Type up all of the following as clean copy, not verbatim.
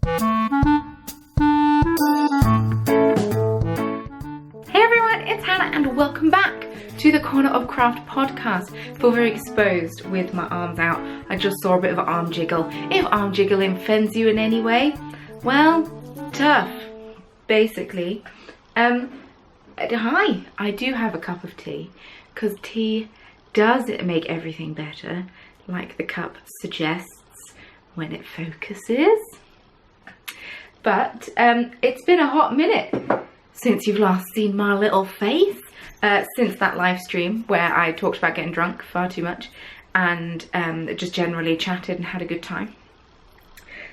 everyone, it's Hannah and welcome back to the Corner of Craft podcast. I feel very exposed with my arms out. I just saw a bit of an arm jiggle. If arm jiggling offends you in any way, well, tough, basically. Hi, I do have a cup of tea, because tea does make everything better, like the cup suggests when it focuses. But it's been a hot minute since you've last seen my little face, since that live stream where I talked about getting drunk far too much and just generally chatted and had a good time.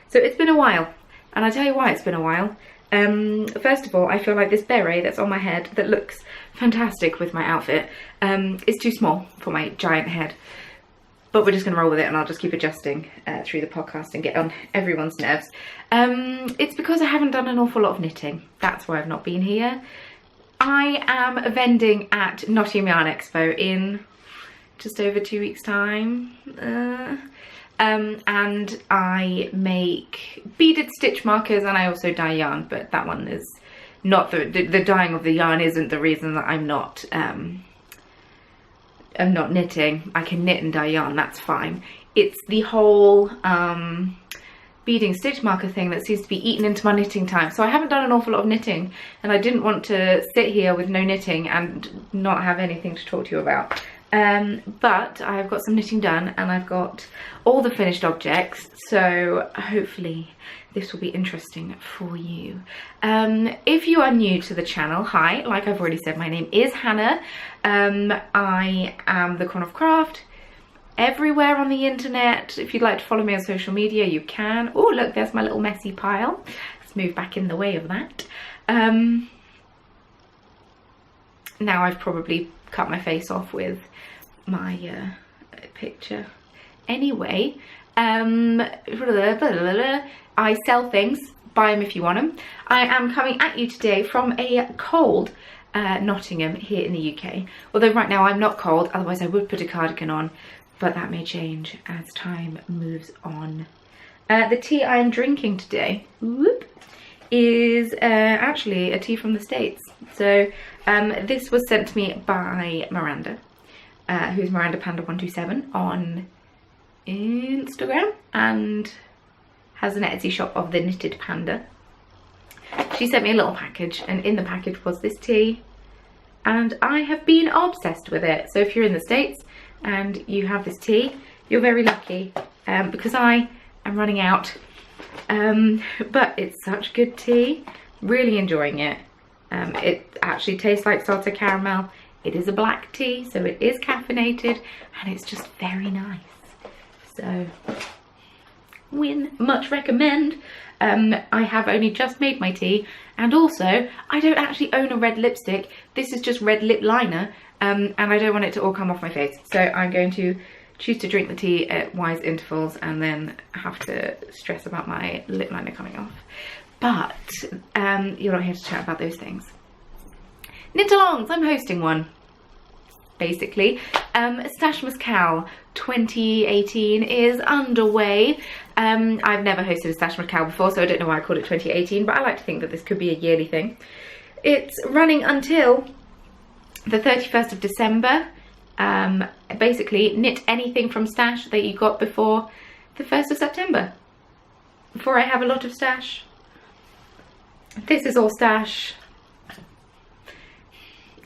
So it's been a while, and I'll tell you why it's been a while. First of all, I feel like this beret that's on my head that looks fantastic with my outfit is too small for my giant head. But we're just going to roll with it, and I'll just keep adjusting through the podcast and get on everyone's nerves. It's because I haven't done an awful lot of knitting. That's why I've not been here. I am vending at Nottingham Yarn Expo in just over 2 weeks' time. And I make beaded stitch markers, and I also dye yarn, but that one is not the dyeing of the yarn isn't the reason that I'm not knitting. I can knit and dye yarn, that's fine. It's the whole beading stitch marker thing that seems to be eaten into my knitting time. So I haven't done an awful lot of knitting, and I didn't want to sit here with no knitting and not have anything to talk to you about. But I've got some knitting done, and I've got all the finished objects, so hopefully this will be interesting for you. If you are new to the channel, hi, like I've already said, my name is Hannah. I am the Corner of Craft everywhere on the internet. If you'd like to follow me on social media, you can. Oh, look, there's my little messy pile. Let's move back in the way of that. Now I've probably cut my face off with my picture. Anyway, I sell things, buy them if you want them. I am coming at you today from a cold Nottingham here in the UK. Although right now I'm not cold, otherwise I would put a cardigan on, but that may change as time moves on. The tea I am drinking today is actually a tea from the States. So this was sent to me by Miranda, who's Miranda Panda 127 on Instagram, and has an Etsy shop of the Knitted Panda. She sent me a little package, and in the package was this tea, and I have been obsessed with it. So if you're in the States and you have this tea, you're very lucky, because I am running out. But it's such good tea, really enjoying it. It actually tastes like salted caramel. It is a black tea, so it is caffeinated, and it's just very nice. So, much recommend. I have only just made my tea, and also I don't actually own a red lipstick. This is just red lip liner, and I don't want it to all come off my face. So I'm going to choose to drink the tea at wise intervals, and then have to stress about my lip liner coming off. But you're not here to chat about those things. Knit-alongs, I'm hosting one, basically. Stashmas Cal 2018 is underway. I've never hosted a Stashmas Cal before, so I don't know why I called it 2018, but I like to think that this could be a yearly thing. It's running until the 31st of December. Basically, knit anything from stash that you got before the 1st of September. Before I have a lot of stash. This is all stash.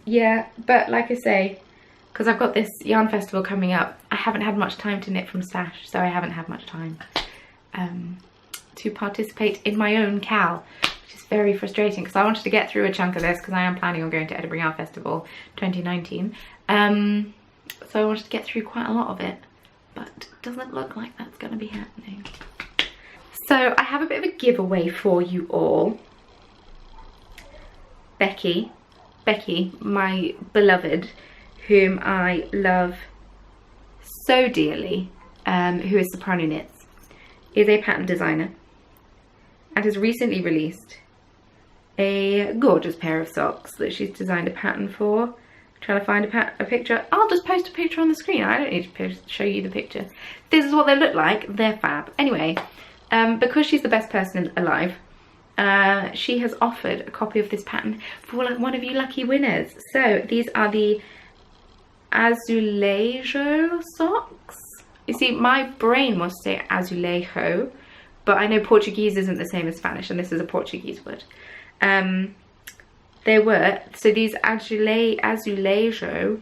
Yeah, but like I say, because I've got this yarn festival coming up, I haven't had much time to knit from stash, so I haven't had much time to participate in my own cal, which is very frustrating, because I wanted to get through a chunk of this, because I am planning on going to Edinburgh Yarn Festival 2019. So I wanted to get through quite a lot of it, but it doesn't look like that's going to be happening. So I have a bit of a giveaway for you all. Becky, my beloved, whom I love so dearly, who is Soprano Knits, is a pattern designer and has recently released a gorgeous pair of socks that she's designed a pattern for. I'm trying to find a picture. I'll just post a picture on the screen. I don't need to show you the picture. This is what they look like. They're fab. Anyway, because she's the best person alive, she has offered a copy of this pattern for one of you lucky winners. So these are the azulejo socks. You see, my brain wants to say azulejo, but I know Portuguese isn't the same as Spanish, and this is a Portuguese word. They were, so these azulejo,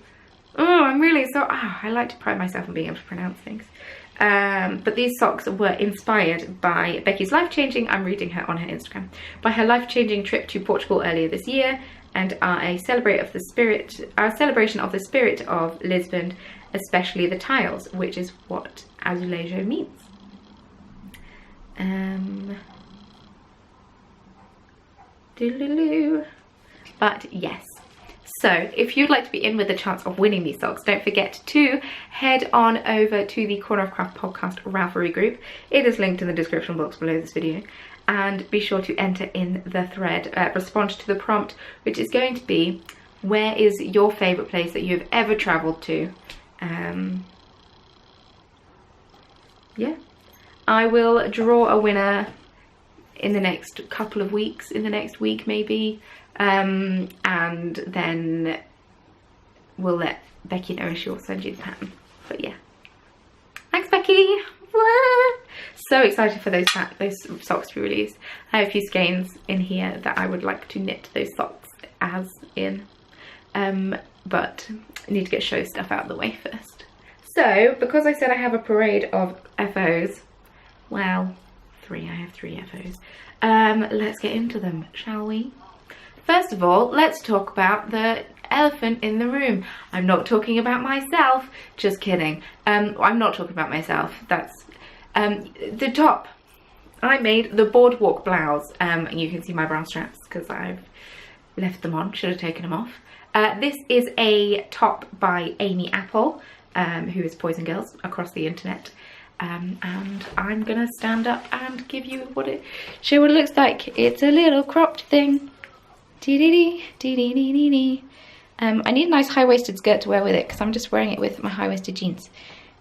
oh, I'm really so, I like to pride myself on being able to pronounce things. But these socks were inspired by Becky's life-changing, I'm reading her on her Instagram, by her life-changing trip to Portugal earlier this year, and are a celebration of the spirit of Lisbon, especially the tiles, which is what azulejo means. But yes, so if you'd like to be in with a chance of winning these socks, don't forget to head on over to the Corner of Craft podcast Ravelry group. It is linked in the description box below this video, and be sure to enter in the thread, respond to the prompt, which is going to be, where is your favourite place that you've ever travelled to? Yeah, I will draw a winner in the next couple of weeks, in the next week maybe, and then we'll let Becky know if she'll send you the pattern. But yeah, thanks Becky. So excited for those socks to be released. I have a few skeins in here that I would like to knit those socks as in, but I need to get show stuff out of the way first. So because I said I have a parade of FOs, well, I have three FOs. Let's get into them, shall we? First of all, let's talk about the elephant in the room. I'm not talking about myself, just kidding. I'm not talking about myself, that's the top. I made the boardwalk blouse, and you can see my brown straps because I've left them on, should have taken them off. This is a top by Amy Apple, who is Poison Girls across the internet. And I'm gonna stand up and give you show what it looks like. It's a little cropped thing. I need a nice high-waisted skirt to wear with it because I'm just wearing it with my high-waisted jeans,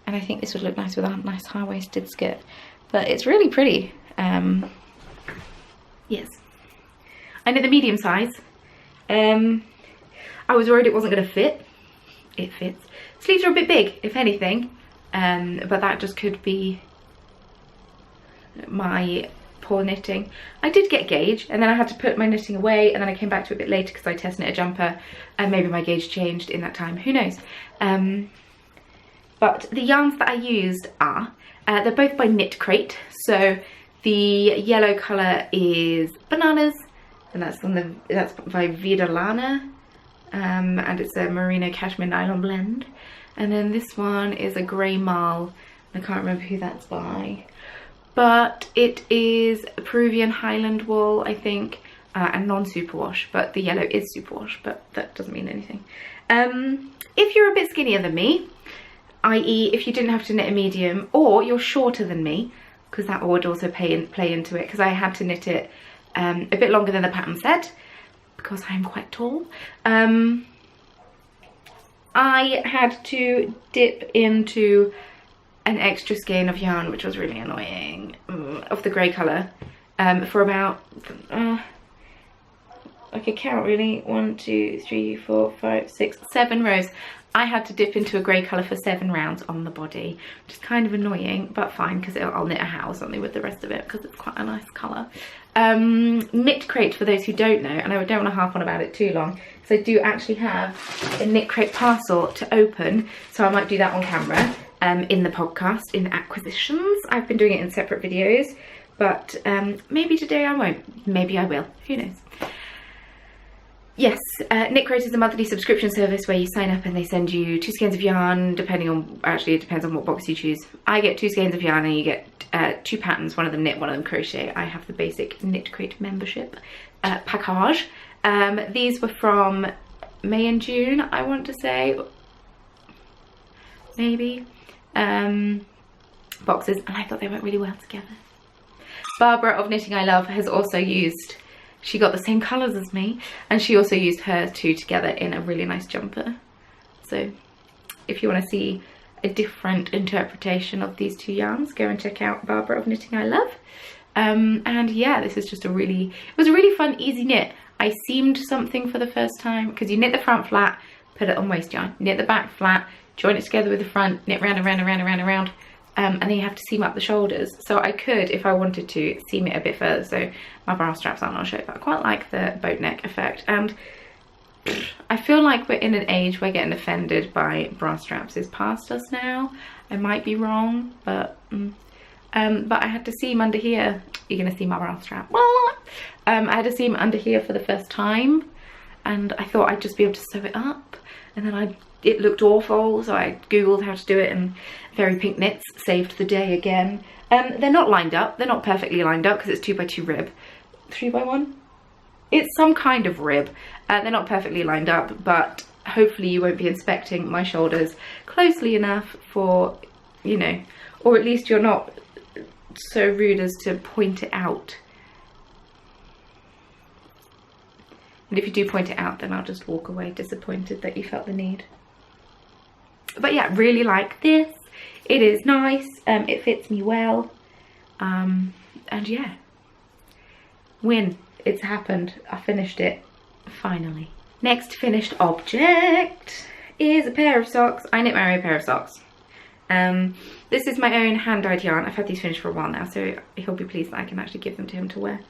and I think this would look nice with a nice high-waisted skirt. But it's really pretty. Yes, I know the medium size. I was worried it wasn't gonna fit. It fits. Sleeves are a bit big, if anything. But that just could be my poor knitting. I did get gauge, and then I had to put my knitting away, and then I came back to it a bit later because I test knit a jumper, and maybe my gauge changed in that time, who knows. But the yarns that I used are, they're both by KNITCRATE. So the yellow colour is Bananas, and that's by Vidalana, and it's a merino cashmere nylon blend. And then this one is a grey marl, I can't remember who that's by, but it is Peruvian Highland wool, I think, and non-superwash, but the yellow is superwash, but that doesn't mean anything. If you're a bit skinnier than me, i.e. if you didn't have to knit a medium, or you're shorter than me, because that would also play into it, because I had to knit it a bit longer than the pattern said, because I am quite tall. I had to dip into an extra skein of yarn, which was really annoying, of the grey colour, for about, I could count really, 1, 2, 3, 4, 5, 6, 7 rows. I had to dip into a grey colour for 7 rounds on the body, which is kind of annoying, but fine, because I'll knit a hat or something with the rest of it, because it's quite a nice colour. KNITCRATE, for those who don't know, and I don't want to harp on about it too long, because I do actually have a KNITCRATE parcel to open, so I might do that on camera, in the podcast, in acquisitions. I've been doing it in separate videos, but maybe today I won't, maybe I will, who knows. Yes, KNITCRATE is a monthly subscription service where you sign up and they send you 2 skeins of yarn, depending on, actually it depends on what box you choose. I get 2 skeins of yarn and you get 2 patterns, one of them knit, one of them crochet. I have the basic KNITCRATE membership package. These were from May and June, I want to say, maybe, boxes, and I thought they went really well together. Barbara of Knitting I Love has also used, she got the same colours as me, and she also used her 2 together in a really nice jumper. So if you want to see a different interpretation of these two yarns, go and check out Barbara of Knitting I Love. And yeah, this is just it was a really fun, easy knit. I seamed something for the first time, because you knit the front flat, put it on waist yarn, knit the back flat, join it together with the front, knit round and round and round and round and round, and then you have to seam up the shoulders. So I could, if I wanted to, seam it a bit further so my bra straps aren't on show, but I quite like the boat neck effect. And I feel like we're in an age where getting offended by bra straps is past us now. I might be wrong, but I had to seam under here. You're gonna see my bra strap. I had to seam under here for the first time, and I thought I'd just be able to sew it up, and then it looked awful, so I googled how to do it, and Very Pink Knits saved the day again. They're not lined up, they're not perfectly lined up because it's 2x2 rib. 3x1? It's some kind of rib. They're not perfectly lined up, but hopefully you won't be inspecting my shoulders closely enough for, you know, or at least you're not so rude as to point it out. And if you do point it out, then I'll just walk away disappointed that you felt the need. But yeah, really like this. It is nice, it fits me well, and yeah, win. It's happened. I finished it, finally. Next finished object is a pair of socks. I knit Mary a pair of socks. This is my own hand-dyed yarn. I've had these finished for a while now, so he'll be pleased that I can actually give them to him to wear.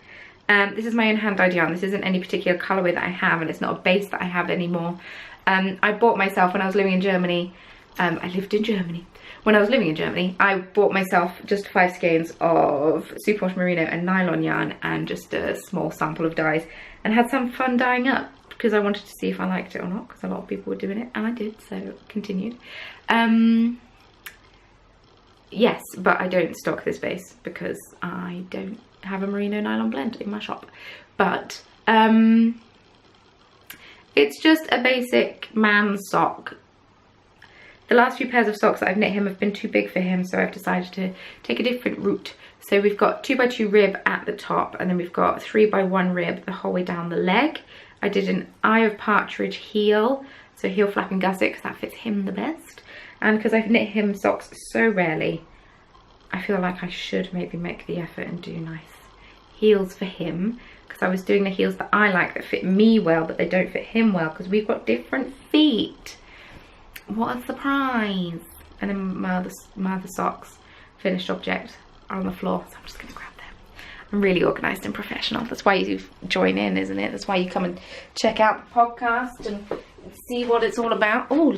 This is my own hand-dyed yarn. This isn't any particular colourway that I have, and it's not a base that I have anymore. I bought myself when I was living in Germany. I lived in Germany. When I was living in Germany, I bought myself just 5 skeins of superwash merino and nylon yarn and just a small sample of dyes, and had some fun dyeing up because I wanted to see if I liked it or not, because a lot of people were doing it, and I did, so continued. Yes, but I don't stock this base because I don't have a merino nylon blend in my shop. But it's just a basic man's sock. The last few pairs of socks that I've knit him have been too big for him, so I've decided to take a different route. So we've got 2x2 rib at the top, and then we've got 3x1 rib the whole way down the leg. I did an Eye of Partridge heel, so heel flap and gusset because that fits him the best. And because I've knit him socks so rarely, I feel like I should maybe make the effort and do nice heels for him, because I was doing the heels that I like that fit me well, but they don't fit him well because we've got different feet. What a surprise. And then my other socks, finished object, are on the floor, so I'm just gonna grab them. I'm really organised and professional. That's why you join in, isn't it? That's why you come and check out the podcast and see what it's all about. Oh,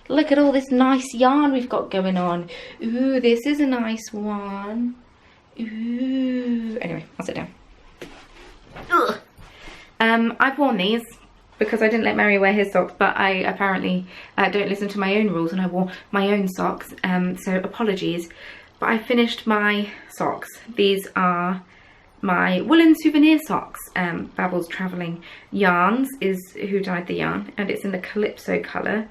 look at all this nice yarn we've got going on. Ooh, this is a nice one. Ooh. Anyway, I'll sit down. Ugh. I've worn these because I didn't let Mary wear his socks, but I apparently don't listen to my own rules, and I wore my own socks, so apologies. But I finished my socks. These are my woolen souvenir socks. Babel's Travelling Yarns is who dyed the yarn, and it's in the Calypso colour.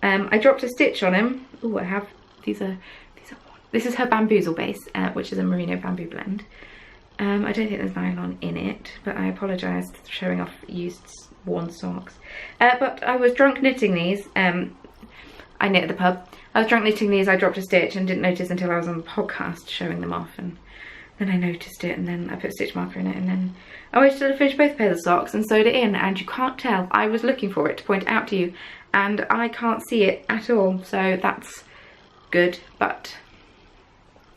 I dropped a stitch on him. Oh, I have, this is her bamboozle base, which is a merino bamboo blend. I don't think there's nylon in it, but I apologise for showing off used worn socks. But I was drunk knitting these. I knit at the pub. I was drunk knitting these, I dropped a stitch and didn't notice until I was on the podcast showing them off, and then I noticed it, and then I put a stitch marker in it, and then I waited till I finished both pairs of socks and sewed it in, and you can't tell. I was looking for it to point it out to you, and I can't see it at all, so that's good. But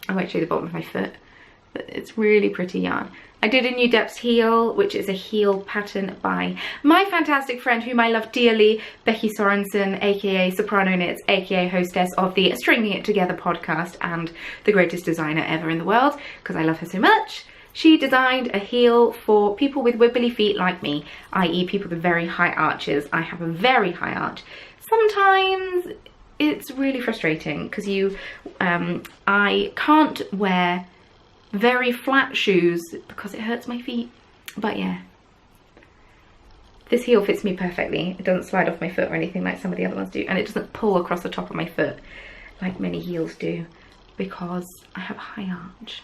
I won't show you the bottom of my foot, but it's really pretty yarn. I did a New Depths heel, which is a heel pattern by my fantastic friend whom I love dearly, Becky Sorensen, aka Soprano Knits, aka hostess of the Stringing It Together podcast and the greatest designer ever in the world, because I love her so much. She designed a heel for people with wibbly feet like me, i.e. people with very high arches. I have a very high arch. Sometimes it's really frustrating because I can't wear very flat shoes because it hurts my feet. But yeah, this heel fits me perfectly. It doesn't slide off my foot or anything like some of the other ones do, and it doesn't pull across the top of my foot like many heels do because I have a high arch.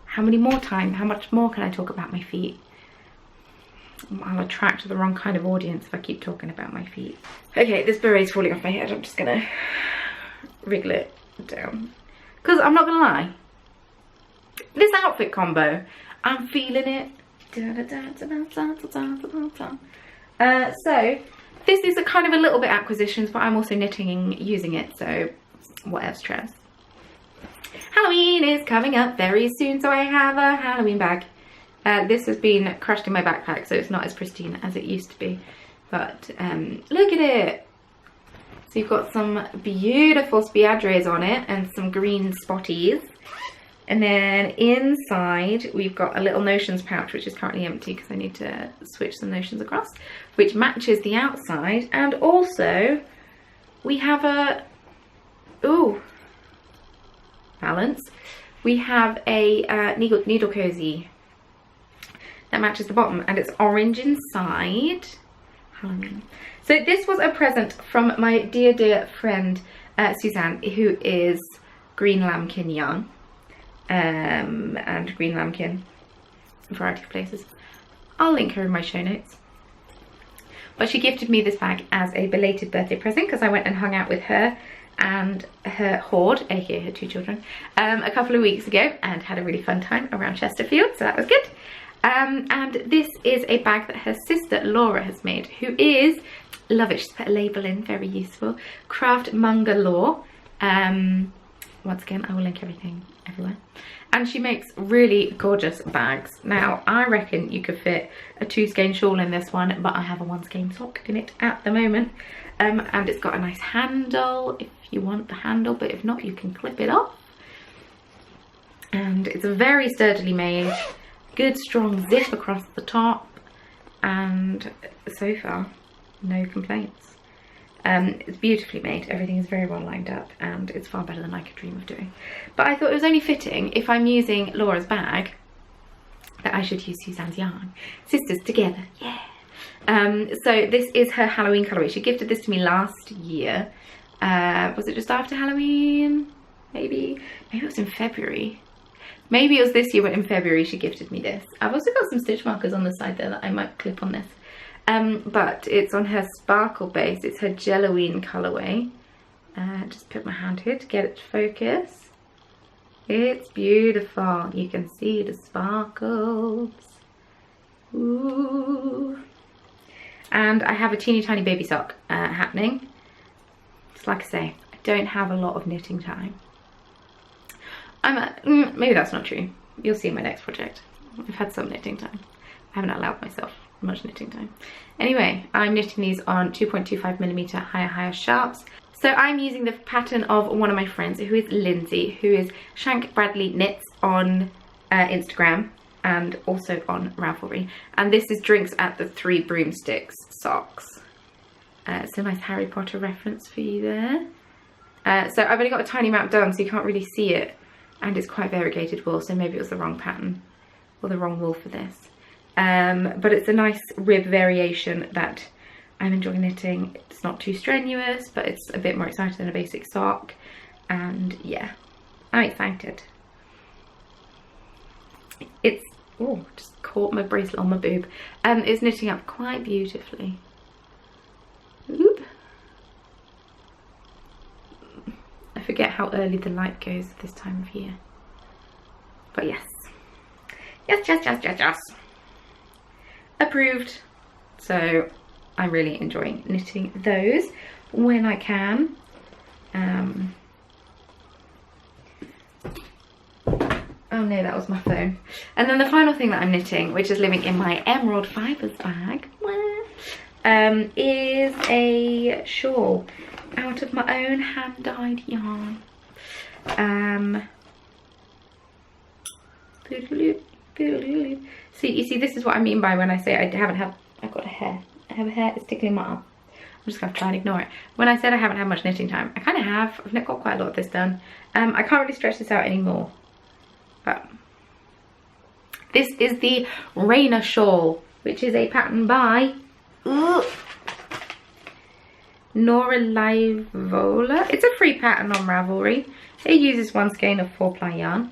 How much more can I talk about my feet? I'll attract the wrong kind of audience if I keep talking about my feet. Okay, this beret's falling off my head. I'm just gonna wriggle it down. Because I'm not gonna lie, this outfit combo, I'm feeling it. So this is a kind of a little bit acquisitions, but I'm also knitting and using it, so what else, Trez? Halloween is coming up very soon, so I have a Halloween bag. This has been crushed in my backpack, so it's not as pristine as it used to be. But look at it. So you've got some beautiful spiadres on it and some green spotties. And then inside we've got a little notions pouch, which is currently empty because I need to switch some notions across, which matches the outside. And also we have a, ooh, balance. We have a needle cozy that matches the bottom, and it's orange inside. Halloween. So this was a present from my dear friend Suzanne, who is Green Lambkin yarn. And Green Lambkin, a variety of places. I'll link her in my show notes. But she gifted me this bag as a belated birthday present because I went and hung out with her and her horde, aka her 2 children, a couple of weeks ago and had a really fun time around Chesterfield, so that was good. And this is a bag that her sister Laura has made, who is, love it, she's put a label in, very useful, Craft Manga Law. Once again, I will link everything everywhere. And she makes really gorgeous bags. Now, I reckon you could fit a 2 skein shawl in this one, but I have a 1 skein sock in it at the moment. And it's got a nice handle if you want the handle, but if not, you can clip it off. And it's very sturdily made, good strong zip across the top, and so far, no complaints. It's beautifully made, everything is very well lined up, and it's far better than I could dream of doing. But I thought it was only fitting, if I'm using Laura's bag, that I should use Suzanne's yarn. Sisters together, yeah. So this is her Halloween colourway. She gifted this to me last year. Was it just after Halloween? Maybe it was in February. Maybe it was this year, but in February she gifted me this. I've also got some stitch markers on the side there that I might clip on this. But it's on her sparkle base. It's her Jelloween colourway. Just put my hand here to get it to focus. It's beautiful. You can see the sparkles. Ooh. And I have a teeny tiny baby sock happening. Just like I say, I don't have a lot of knitting time. Maybe that's not true. You'll see in my next project. I've had some knitting time. I haven't allowed myself much knitting time. Anyway, I'm knitting these on 2.25mm higher sharps. So I'm using the pattern of one of my friends, who is Lindsay, who is Shank Bradley Knits on Instagram and also on Ravelry. And this is Drinks at the 3 Broomsticks socks. It's a nice Harry Potter reference for you there. So I've only got a tiny amount done, so you can't really see it. And it's quite variegated wool, so maybe it was the wrong pattern or the wrong wool for this. But it's a nice rib variation that I'm enjoying knitting. It's not too strenuous, but it's a bit more exciting than a basic sock. And yeah, I'm excited. It's, oh, just caught my bracelet on my boob. It's knitting up quite beautifully. Oop. I forget how early the light goes at this time of year. But yes. Yes. Approved. So I'm really enjoying knitting those when I can. Oh no, that was my phone. And then the final thing that I'm knitting, which is living in my emerald fibres bag, is a shawl out of my own hand-dyed yarn. See, you see, this is what I mean by when I say I've got a hair. I have a hair, it's tickling my arm. I'm just gonna try and ignore it. When I said I haven't had much knitting time, I kind of have. I've got quite a lot of this done. I can't really stretch this out anymore. But this is the Raina shawl, which is a pattern by Nora Livola. It's a free pattern on Ravelry. It uses 1 skein of 4-ply yarn.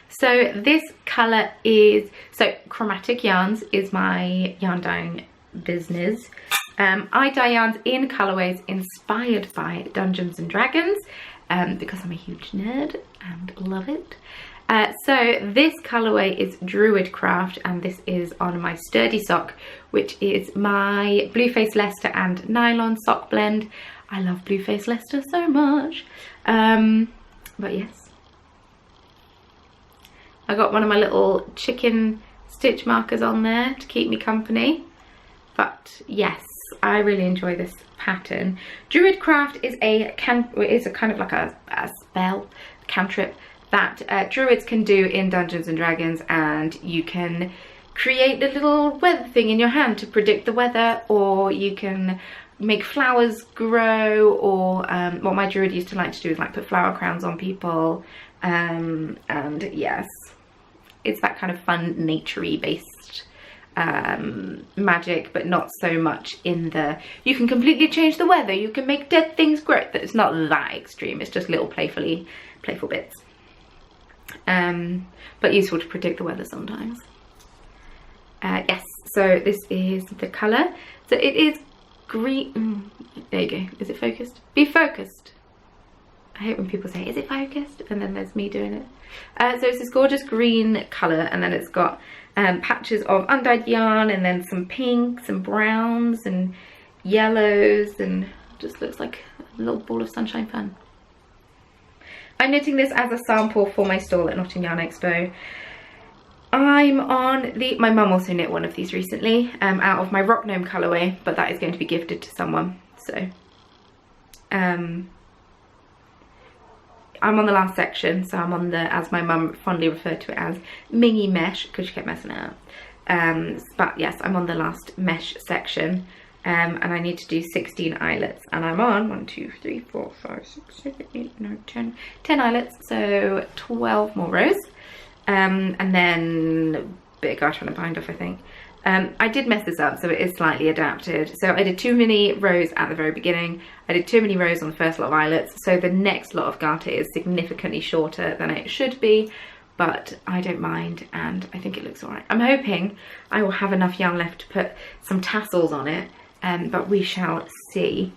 So this colour is, so Chromatic Yarns is my yarn dyeing business. I dye yarns in colourways inspired by Dungeons and Dragons because I'm a huge nerd and love it. So this colourway is Druidcraft, and this is on my Sturdy sock, which is my Blueface Leicester and nylon sock blend. I love Blueface Leicester so much. But yes, I got one of my little chicken stitch markers on there to keep me company. But yes, I really enjoy this pattern. Druidcraft is a kind of like a spell, cantrip that druids can do in Dungeons and Dragons, and you can create a little weather thing in your hand to predict the weather, or you can make flowers grow, or what my druid used to like to do is like put flower crowns on people, and yes, it's that kind of fun naturey based magic, but not so much in the you can completely change the weather, you can make dead things grow. It's not that extreme, it's just little playful bits, but useful to predict the weather sometimes. Yes, so this is the colour. So it is green. There you go. Is it focused? Be focused. I hate when people say, is it focused? And then there's me doing it. So it's this gorgeous green colour, and then it's got patches of undyed yarn, and then some pinks and browns and yellows, and just looks like a little ball of sunshine fun. I'm knitting this as a sample for my stall at Nottingham Yarn Expo. I'm on the, my mum also knit one of these recently, out of my Rock Gnome colourway, but that is going to be gifted to someone, so. I'm on the last section, so I'm on the, as my mum fondly referred to it as, mingy mesh, because she kept messing it up. But yes, I'm on the last mesh section, and I need to do 16 eyelets, and I'm on 1, 2, 3, 4, 5, 6, 7, 8, 9, 10 eyelets, so 12 more rows. And then a bit of garter and a bind off, I think. I did mess this up, so it is slightly adapted. So I did too many rows at the very beginning. I did too many rows on the first lot of eyelets, so the next lot of garter is significantly shorter than it should be, but I don't mind, and I think it looks alright. I'm hoping I will have enough yarn left to put some tassels on it, but we shall see.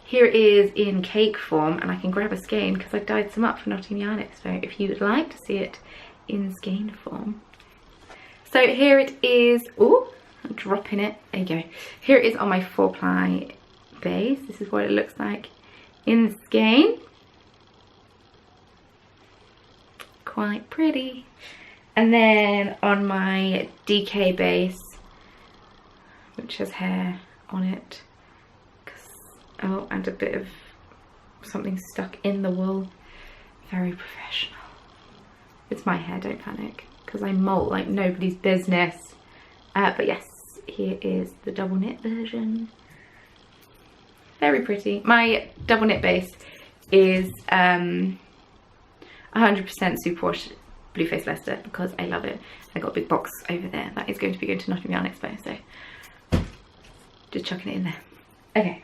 Here it is in cake form, and I can grab a skein because I dyed some up for Nottingham Yarn Expo if you would like to see it in skein form. So here it is. Oh, I'm dropping it. There you go. Here it is on my 4-ply base. This is what it looks like in skein. Quite pretty. And then on my DK base, which has hair on it. Oh, and a bit of something stuck in the wool. Very professional. It's my hair, don't panic, because I molt like nobody's business. But yes, here is the double knit version. Very pretty. My double knit base is 100% superwash Blueface Leicester because I love it. I got a big box over there that is going to be going to Nottingham Yarn Expo, so just chucking it in there. Okay.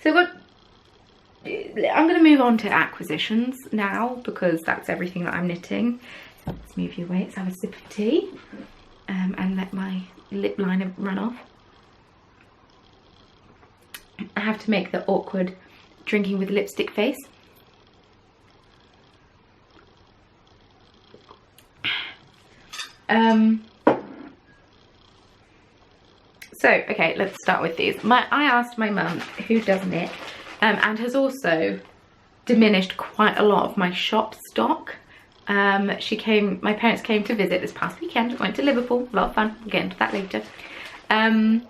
So I'm going to move on to acquisitions now because that's everything that I'm knitting. Let's move you away. Let's have a sip of tea and let my lip liner run off. I have to make the awkward drinking with lipstick face. So, okay, let's start with these. I asked my mum, who does knit, and has also diminished quite a lot of my shop stock. My parents came to visit this past weekend, went to Liverpool, a lot of fun, we'll get into that later. And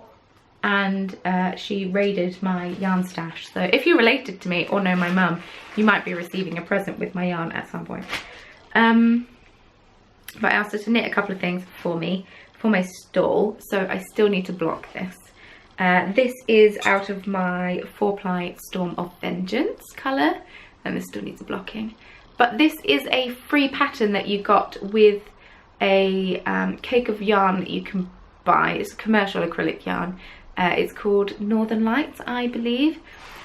she raided my yarn stash. So if you're related to me or know my mum, you might be receiving a present with my yarn at some point. But I asked her to knit a couple of things for me for my stall, so I still need to block this. This is out of my 4-ply Storm of Vengeance colour, and this still needs a blocking. But this is a free pattern that you got with a cake of yarn that you can buy. It's a commercial acrylic yarn. It's called Northern Lights, I believe.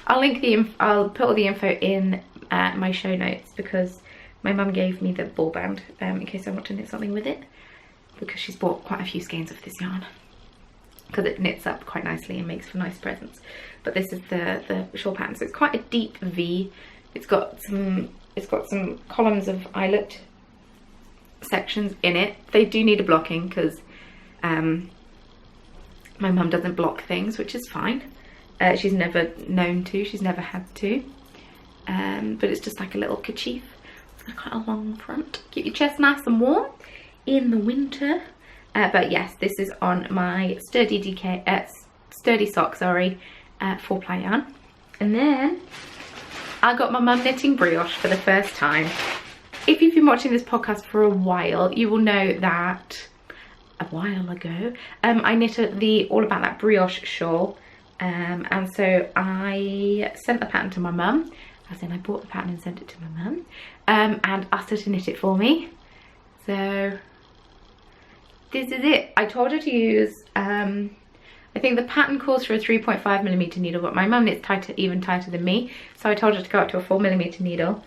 I'll put all the info in my show notes because my mum gave me the ball band in case I want to knit something with it, because she's bought quite a few skeins of this yarn. because it knits up quite nicely and makes for nice presents. But this is the shawl pattern, so it's quite a deep V. It's got some columns of eyelet sections in it. They do need a blocking because my mum doesn't block things, which is fine. She's never known to, she's never had to. But it's just like a little kerchief. It's got quite a long front. Keep your chest nice and warm in the winter. But yes, this is on my sturdy sock, sorry, 4-ply yarn. And then I got my mum knitting brioche for the first time. If you've been watching this podcast for a while, you will know that a while ago I knitted the All About That brioche shawl, and so I sent the pattern to my mum, as in I bought the pattern and sent it to my mum, and asked her to knit it for me. So this is it. I told her to use I think the pattern calls for a 3.5mm needle, but my mum knits tighter, even tighter than me, so I told her to go up to a 4mm needle,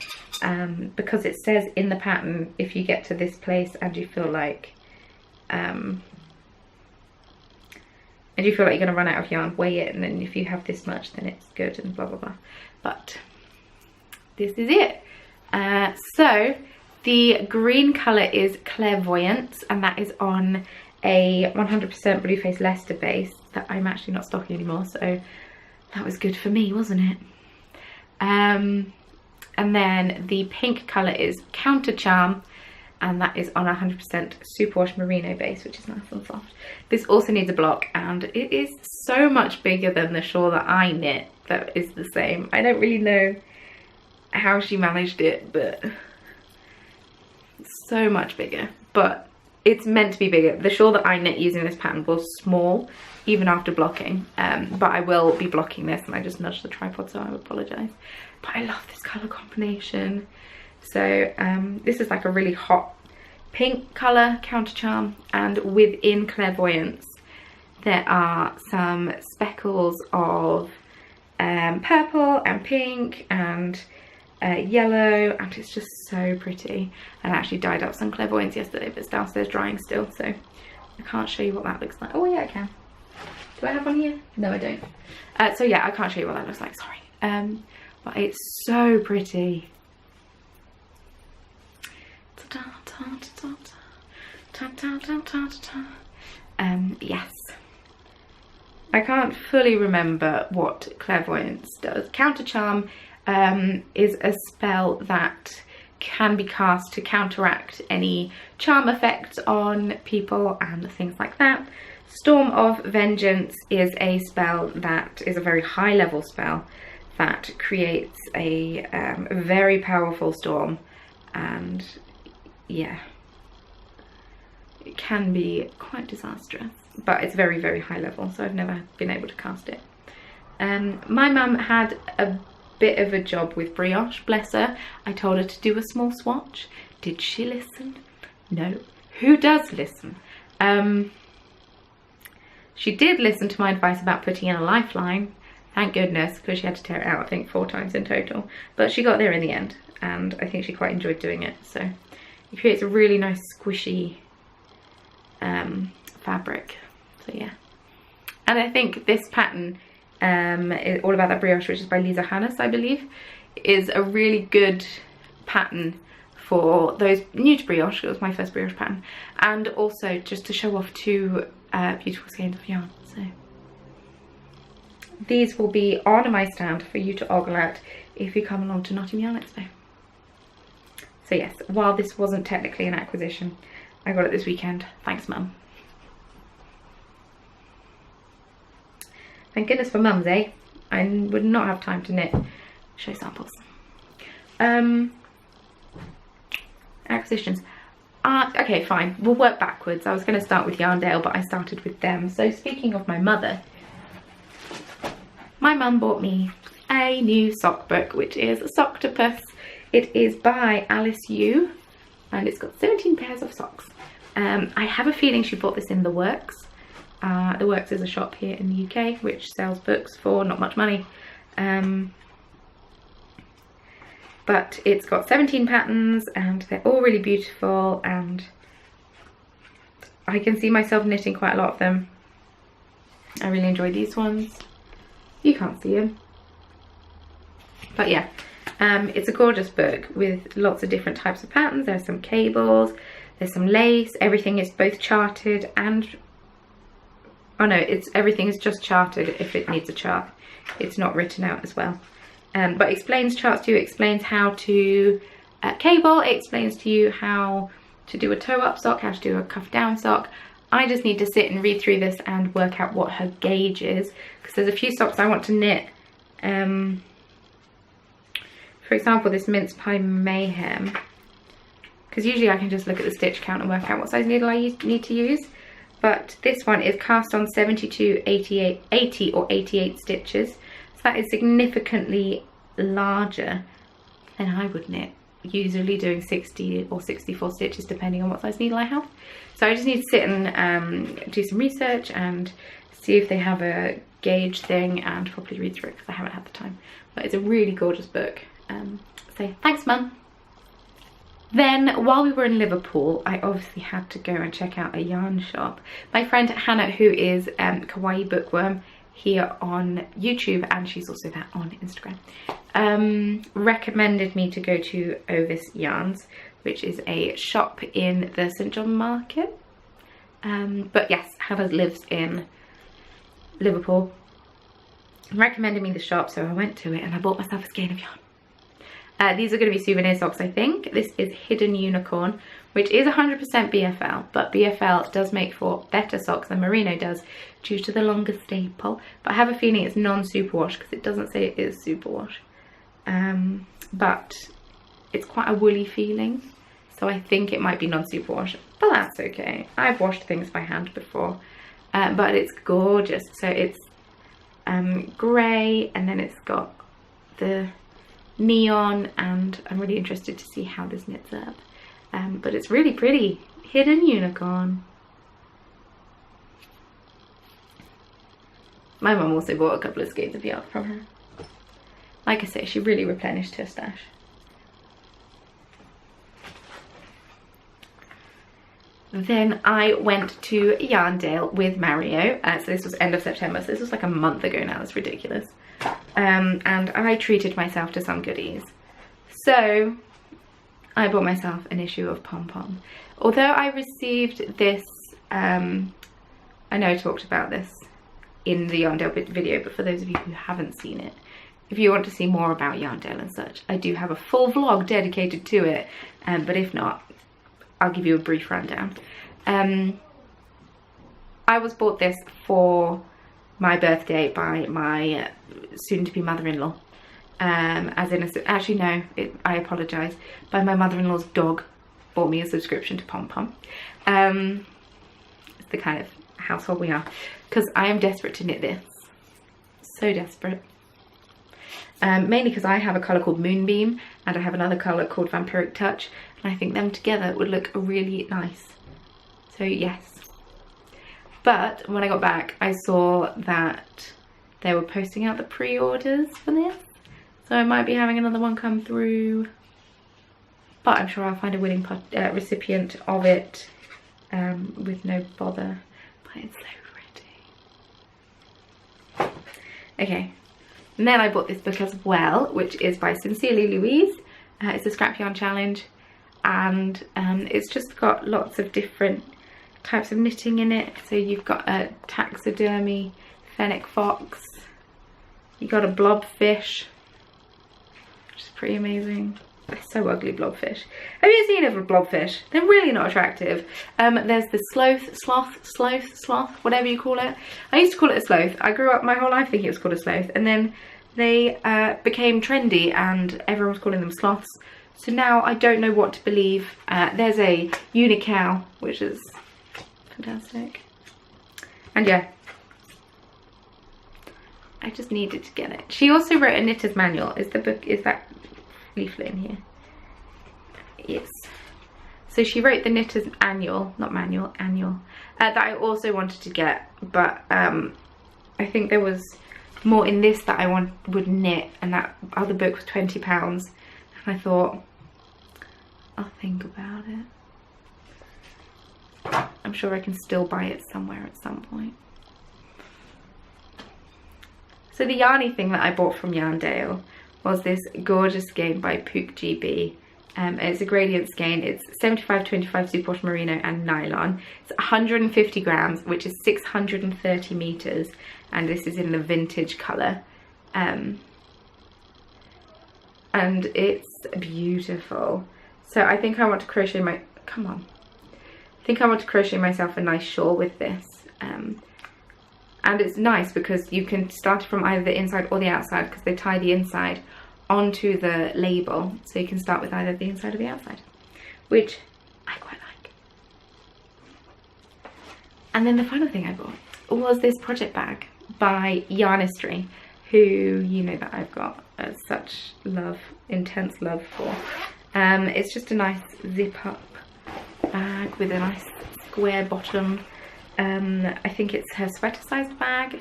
because it says in the pattern, if you get to this place and you feel like you're going to run out of yarn, weigh it, and then if you have this much, then it's good, and blah blah blah. But this is it. So the green colour is Clairvoyance, and that is on a 100% Blueface Leicester base that I'm actually not stocking anymore, so that was good for me, wasn't it? And then the pink colour is Counter Charm, and that is on a 100% Superwash Merino base, which is nice and soft. This also needs a block, and it is so much bigger than the shawl that I knit that is the same. I don't really know how she managed it, but it's so much bigger. But it's meant to be bigger. The shawl that I knit using this pattern was small, even after blocking, but I will be blocking this, and I just nudged the tripod, so I apologise. But I love this colour combination. So this is like a really hot pink colour, Counter Charm, and within Clairvoyance there are some speckles of purple and pink and yellow, and it's just so pretty. And I actually dyed up some Clairvoyance yesterday, but it's downstairs drying still, so I can't show you what that looks like. Oh yeah, I can. Do I have one here? No, I don't. So yeah, I can't show you what that looks like, sorry. But it's so pretty. Yes. I can't fully remember what Clairvoyance does. Counter Charm is a spell that can be cast to counteract any charm effects on people and things like that. Storm of Vengeance is a spell that is a very high level spell that creates a very powerful storm, and yeah, it can be quite disastrous, but it's very, very high level, so I've never been able to cast it. My mum had a bit of a job with brioche, bless her. I told her to do a small swatch. Did she listen? No. Who does listen? She did listen to my advice about putting in a lifeline, thank goodness, because she had to tear it out, I think 4 times in total, but she got there in the end, and I think she quite enjoyed doing it. So it creates a really nice squishy fabric, so yeah. And I think this pattern, All About That brioche, which is by Lisa Hannes, I believe, is a really good pattern for those new to brioche. It was my first brioche pattern, and also just to show off 2 beautiful skeins of yarn. So these will be on my stand for you to ogle at if you come along to Nottingham Yarn Expo. So yes, while this wasn't technically an acquisition, I got it this weekend. Thanks, Mum. Thank goodness for mums, eh? I would not have time to knit. Show samples. Acquisitions. Okay, fine. We'll work backwards. I was going to start with Yarndale, but I started with them. So speaking of my mother, my mum bought me a new sock book, which is Socktopus. It is by Alice Yu, and it's got 17 pairs of socks. I have a feeling she bought this in The Works. The Works is a shop here in the UK which sells books for not much money. But it's got 17 patterns and they're all really beautiful, and I can see myself knitting quite a lot of them. I really enjoy these ones. You can't see them. But yeah, it's a gorgeous book with lots of different types of patterns. There's some cables, there's some lace, everything is both charted and, oh no, everything is just charted if it needs a chart. It's not written out as well. But explains charts to you, explains how to cable, it explains to you how to do a toe up sock, how to do a cuff down sock. I just need to sit and read through this and work out what her gauge is, because there's a few socks I want to knit. For example, this Mince Pie Mayhem, because usually I can just look at the stitch count and work out what size needle I need to use. But this one is cast on 72, 80 or 88 stitches. So that is significantly larger than I would knit, usually doing 60 or 64 stitches depending on what size needle I have. So I just need to sit and do some research and see if they have a gauge thing and probably read through it because I haven't had the time. But it's a really gorgeous book. So thanks, Mum. Then while we were in Liverpool, I obviously had to go and check out a yarn shop. My friend Hannah, who is Kawaii Bookworm here on YouTube, and she's also that on Instagram, recommended me to go to Ovis Yarns, which is a shop in the St John Market. But yes, Hannah lives in Liverpool. Recommended me the shop, so I went to it and I bought myself a skein of yarn. These are going to be souvenir socks, I think. This is Hidden Unicorn, which is 100% BFL, but BFL does make for better socks than Merino does due to the longer staple. But I have a feeling it's non-superwash because it doesn't say it is superwash. But it's quite a woolly feeling, so I think it might be non-superwash, but that's okay. I've washed things by hand before, but it's gorgeous. So it's grey, and then it's got the neon, and I'm really interested to see how this knits up. But it's really pretty. Hidden Unicorn. My mum also bought a couple of skeins of yarn from her. Like I say, she really replenished her stash. Then I went to Yarndale with Mario. So this was end of September, so this was like a month ago now. It's ridiculous. And I treated myself to some goodies. So I bought myself an issue of Pom Pom. Although I received this, I know I talked about this in the Yarndale video, but for those of you who haven't seen it, if you want to see more about Yarndale and such, I do have a full vlog dedicated to it. But if not, I'll give you a brief rundown. I was bought this for my birthday by my soon-to-be mother-in-law. As in, actually no, I apologise. By my mother-in-law's dog bought me a subscription to Pom Pom. It's the kind of household we are. Because I am desperate to knit this. So desperate. Mainly because I have a colour called Moonbeam and I have another colour called Vampiric Touch, and I think them together would look really nice. So yes. But when I got back, I saw that they were posting out the pre-orders for this, so I might be having another one come through, but I'm sure I'll find a willing recipient of it with no bother. But it's so pretty. Okay. And then I bought this book as well, which is by Sincerely Louise. It's a scrap yarn challenge, and it's just got lots of different types of knitting in it. So you've got a taxidermy fennec fox, you got a blobfish, which is pretty amazing. They're so ugly, blobfish. Have you seen a blobfish? They're really not attractive. There's the sloth, whatever you call it. I used to call it a sloth. I grew up my whole life thinking it was called a sloth, and then they became trendy and everyone was calling them sloths. So now I don't know what to believe. There's a unicow, which is fantastic. And yeah, I just needed to get it. She also wrote a knitter's manual. Is that leaflet in here? Yes. So she wrote the knitter's annual, not manual, annual, that I also wanted to get, but I think there was more in this that I would knit, and that other book was £20, and I thought, I'll think about it. I'm sure I can still buy it somewhere at some point. So the yarny thing that I bought from Yarndale was this gorgeous skein by Pook GB. It's a gradient skein. It's 75-25 superwash merino and nylon. It's 150 grams, which is 630 meters, and this is in the vintage color. And it's beautiful. So I think I want to crochet I think I want to crochet myself a nice shawl with this. And it's nice because you can start from either the inside or the outside, because they tie the inside onto the label, so you can start with either the inside or the outside, which I quite like. And then the final thing I bought was this project bag by Yarnistry, who you know that I've got such love, intense love for. It's just a nice zip up bag with a nice square bottom. I think it's her sweater sized bag.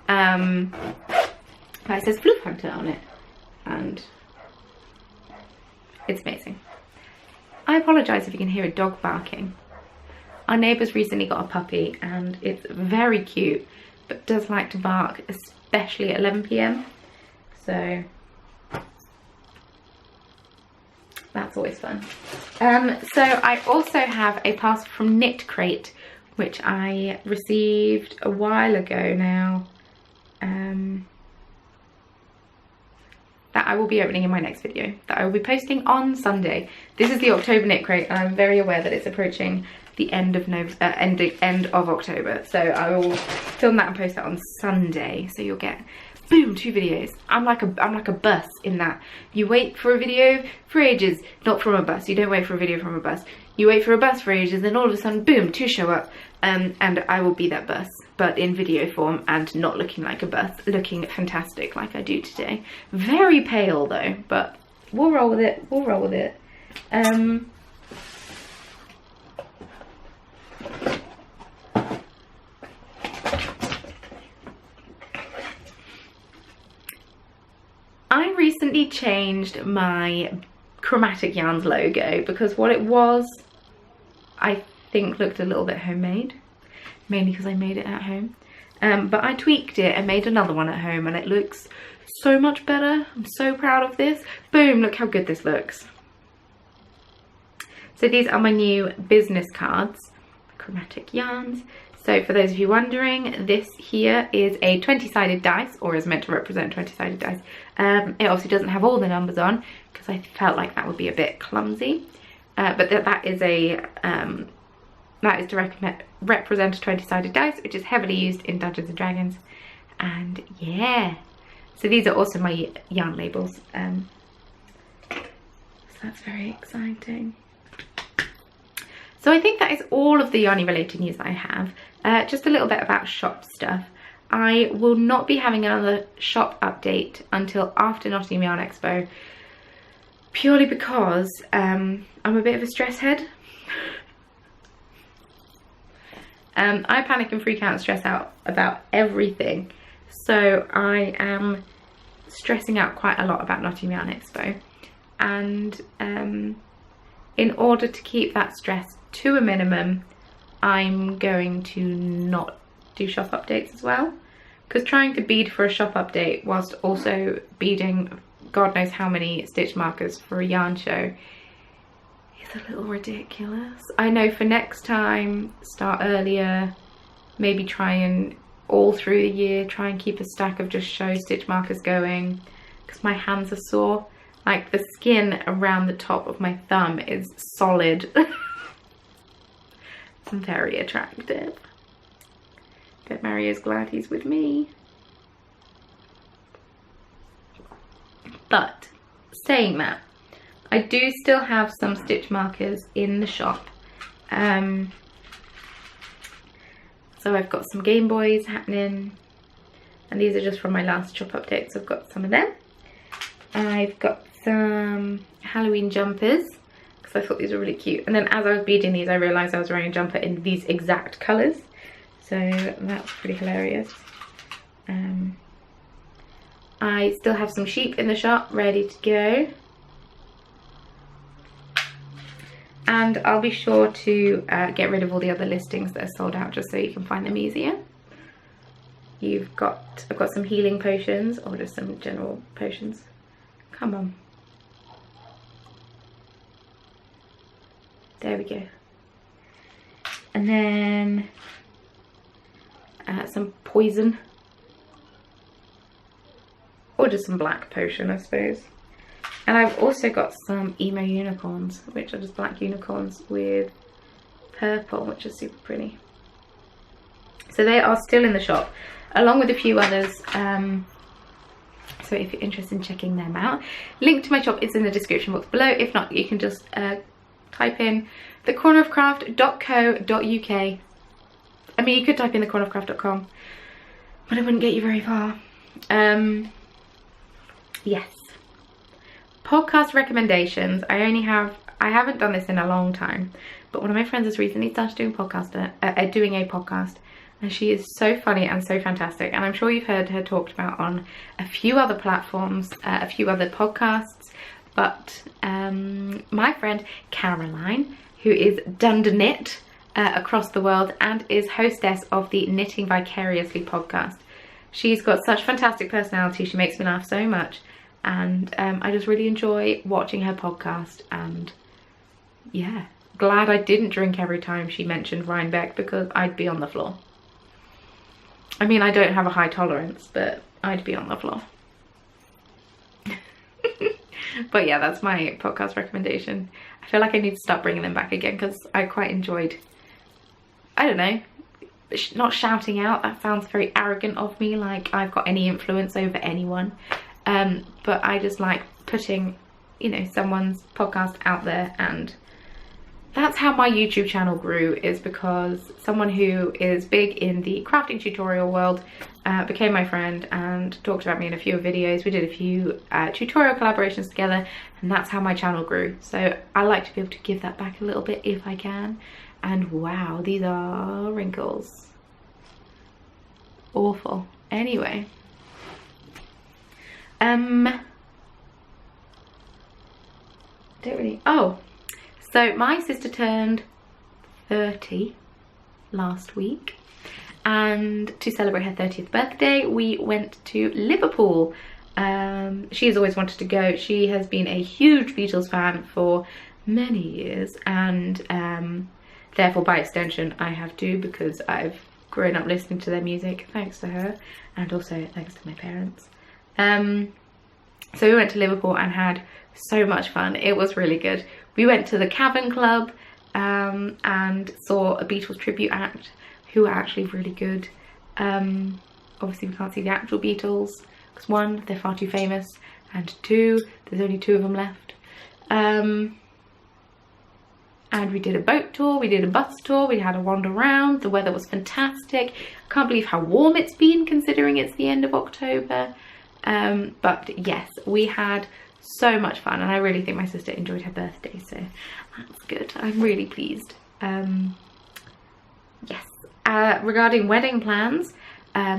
It says Floof Hunter on it, and it's amazing. I apologise if you can hear a dog barking. Our neighbour's recently got a puppy and it's very cute, but does like to bark, especially at 11 PM. So that's always fun. So I also have a parcel from KNITCRATE, which I received a while ago now, that I will be opening in my next video, that I will be posting on Sunday. This is the October KNITCRATE, and I'm very aware that it's approaching the end of end of October, so I will film that and post that on Sunday. So you'll get, boom, 2 videos. I'm like a bus in that you wait for a video for ages, not from a bus. You don't wait for a video from a bus. You wait for a bus for ages, then all of a sudden, boom, 2 show up, and I will be that bus, but in video form and not looking like a bus, looking fantastic like I do today. Very pale though, but we'll roll with it. We'll roll with it. I recently changed my Chromatic Yarns logo because what it was, I think, looked a little bit homemade, mainly because I made it at home. But I tweaked it and made another one at home, and it looks so much better. I'm so proud of this. Boom, look how good this looks. So these are my new business cards, Chromatic Yarns. So for those of you wondering, this here is a 20-sided dice, or is meant to represent 20-sided dice. It obviously doesn't have all the numbers on because I felt like that would be a bit clumsy. But that is to represent a 20-sided dice, which is heavily used in Dungeons and Dragons. And yeah, so these are also my yarn labels. So that's very exciting. So I think that is all of the yarny related news that I have. Just a little bit about shop stuff. I will not be having another shop update until after Nottingham Yarn Expo, purely because I'm a bit of a stress head. I panic and freak out and stress out about everything. So I am stressing out quite a lot about Nottingham Yarn Expo. And in order to keep that stress to a minimum, I'm going to not do shop updates as well. Because trying to bead for a shop update whilst also beading God knows how many stitch markers for a yarn show is a little ridiculous. I know for next time, start earlier, maybe try and all through the year, try and keep a stack of just show stitch markers going, because my hands are sore. Like the skin around the top of my thumb is solid. It's very attractive. Bet Mario's glad he's with me. But saying that, I do still have some stitch markers in the shop. So I've got some Game Boys happening, and these are just from my last shop update, so I've got some of them. I've got some Halloween jumpers because I thought these were really cute, and then as I was beading these I realised I was wearing a jumper in these exact colours, so that's pretty hilarious. I still have some sheep in the shop ready to go, and I'll be sure to get rid of all the other listings that are sold out just so you can find them easier. I've got some healing potions, or just some general potions. Come on. There we go. And then some poison. Or just some black potion, I suppose. And I've also got some emo unicorns, which are just black unicorns with purple, which is super pretty. So they are still in the shop, along with a few others. So if you're interested in checking them out, link to my shop is in the description box below. If not, you can just type in thecornerofcraft.co.uk. I mean, you could type in thecornerofcraft.com, but it wouldn't get you very far. Yes. Podcast recommendations. I haven't done this in a long time, but one of my friends has recently started doing a podcast, and she is so funny and so fantastic, and I'm sure you've heard her talked about on a few other platforms, a few other podcasts, but my friend Caroline, who is Knit across the world and is hostess of the Knitting Vicariously podcast. She's got such fantastic personality. She makes me laugh so much, and I just really enjoy watching her podcast. And yeah, glad I didn't drink every time she mentioned Rhinebeck, because I'd be on the floor. I mean, I don't have a high tolerance, but I'd be on the floor. But yeah, that's my podcast recommendation. I feel like I need to start bringing them back again, because I quite enjoyed, I don't know, not shouting out. That sounds very arrogant of me, like I've got any influence over anyone. But I just like putting, you know, someone's podcast out there, and that's how my YouTube channel grew, is because someone who is big in the crafting tutorial world became my friend and talked about me in a few videos. We did a few tutorial collaborations together, and that's how my channel grew. So I like to be able to give that back a little bit if I can. And wow, these are wrinkles. Awful. Anyway. So my sister turned 30 last week, and to celebrate her 30th birthday we went to Liverpool. She's always wanted to go. She has been a huge Beatles fan for many years, and therefore by extension I have too, because I've grown up listening to their music thanks to her, and also thanks to my parents. So we went to Liverpool and had so much fun. It was really good. We went to the Cavern Club and saw a Beatles tribute act, who are actually really good. Obviously we can't see the actual Beatles, because one, they're far too famous, and two, there's only 2 of them left. And we did a boat tour, we did a bus tour, we had a wander around. The weather was fantastic. I can't believe how warm it's been, considering it's the end of October. But yes, we had so much fun, and I really think my sister enjoyed her birthday, so that's good. I'm really pleased. Yes. Regarding wedding plans,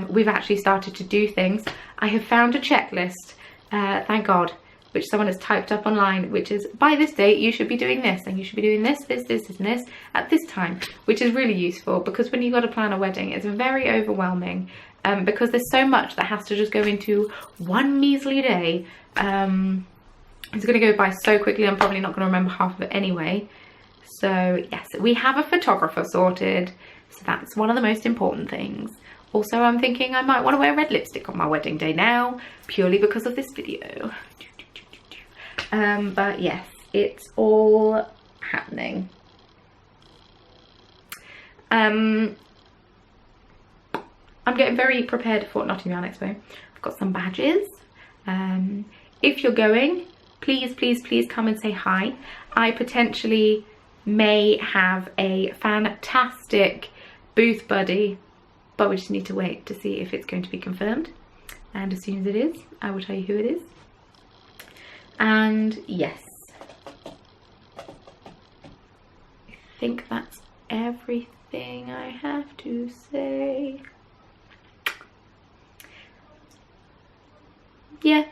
we've actually started to do things. I have found a checklist, thank God, which someone has typed up online, which is, by this date you should be doing this, and you should be doing this, this, this, this, and this at this time, which is really useful, because when you've got to plan a wedding, it's very overwhelming, because there's so much that has to just go into one measly day. It's going to go by so quickly, I'm probably not going to remember half of it anyway. So yes, we have a photographer sorted, so that's one of the most important things. Also, I'm thinking I might want to wear red lipstick on my wedding day now, purely because of this video. But yes, it's all happening. I'm getting very prepared for Nottingham Expo. I've got some badges. If you're going, please, please, please come and say hi. I potentially may have a fantastic booth buddy, but we just need to wait to see if it's going to be confirmed. And as soon as it is, I will tell you who it is. And yes, I think that's everything I have to say. Yeah,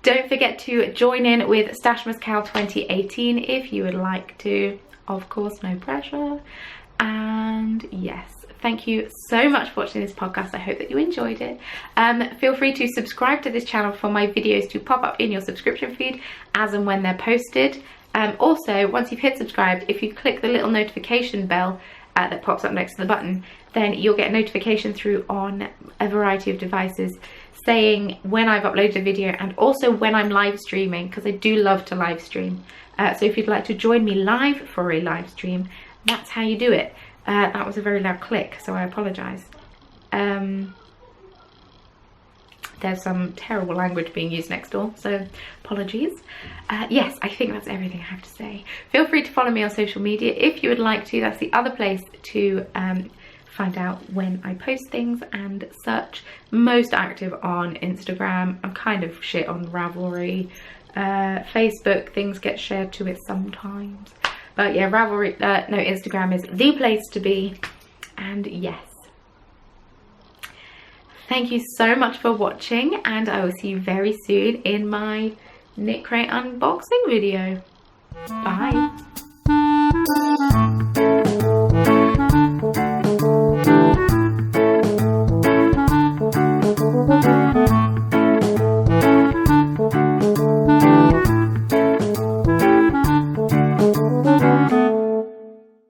don't forget to join in with Stashmas Cal 2018 if you would like to. Of course, no pressure. And yes, thank you so much for watching this podcast. I hope that you enjoyed it. Feel free to subscribe to this channel for my videos to pop up in your subscription feed as and when they're posted. Also, once you've hit subscribe, if you click the little notification bell that pops up next to the button, then you'll get a notification through on a variety of devices saying when I've uploaded a video and also when I'm live streaming, because I do love to live stream. So if you'd like to join me live for a live stream, that's how you do it. That was a very loud click, so I apologise. There's some terrible language being used next door, so apologies. Yes, I think that's everything I have to say. Feel free to follow me on social media if you would like to. That's the other place to find out when I post things and such. Most active on Instagram. I'm kind of shit on Ravelry. Facebook, things get shared to it sometimes. But yeah, Ravelry, no, Instagram is the place to be. And yes. Thank you so much for watching, and I will see you very soon in my KNITCRATE unboxing video. Bye.